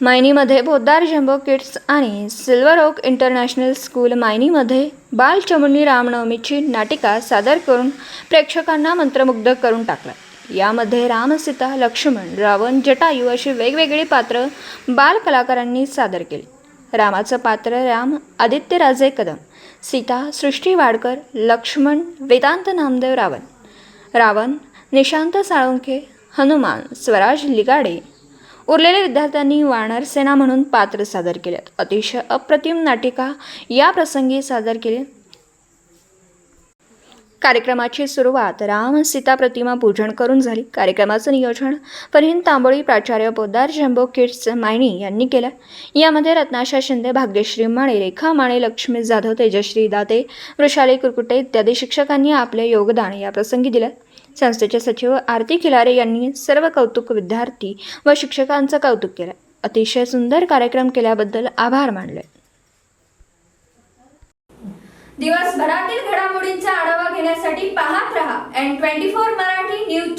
मायनीमध्ये Poddar jumbo kids आणि silver okay international school मायनीमध्ये बालचामुंडी रामनवमीची नाटिका सादर करून प्रेक्षकांना मंत्रमुग्ध करून टाकलं. यामध्ये राम, सीता, लक्ष्मण, रावण, जटायू अशी वेगवेगळी पात्र बालकलाकारांनी सादर केली. रामाचं पात्र राम आदित्यराजे कदम, सीता सृष्टी वाडकर, लक्ष्मण वेदांत नामदेव रावण निशांत साळुंखे, हनुमान स्वराज लिगाडे. उरलेल्या विद्यार्थ्यांनी वानर सेना म्हणून पात्र सादर केलेत. अतिशय अप्रतिम नाटिका या प्रसंगी सादर केली. कार्यक्रमाची सुरुवात राम सीता प्रतिमा पूजन करून झाली. कार्यक्रमाचं नियोजन फरहीन तांबोळी, प्राचार्य पोद्दार जम्बो किड्स मायनी यांनी केलं. यामध्ये रत्नाशा शिंदे, भाग्यश्री माने, रेखा माने, लक्ष्मी जाधव, तेजश्री दाते, वृषाली कुरकुटे इत्यादी शिक्षकांनी आपले योगदान या प्रसंगी दिलं. संस्थेचे सचिव आरती खिलारे यांनी सर्व कौतुक विद्यार्थी व शिक्षकांचं कौतुक केलं. अतिशय सुंदर कार्यक्रम केल्याबद्दल आभार मानले. दिवसभरातील घडामोडींचा आढावा घेण्यासाठी पाहत रहा N24 मराठी न्यूज.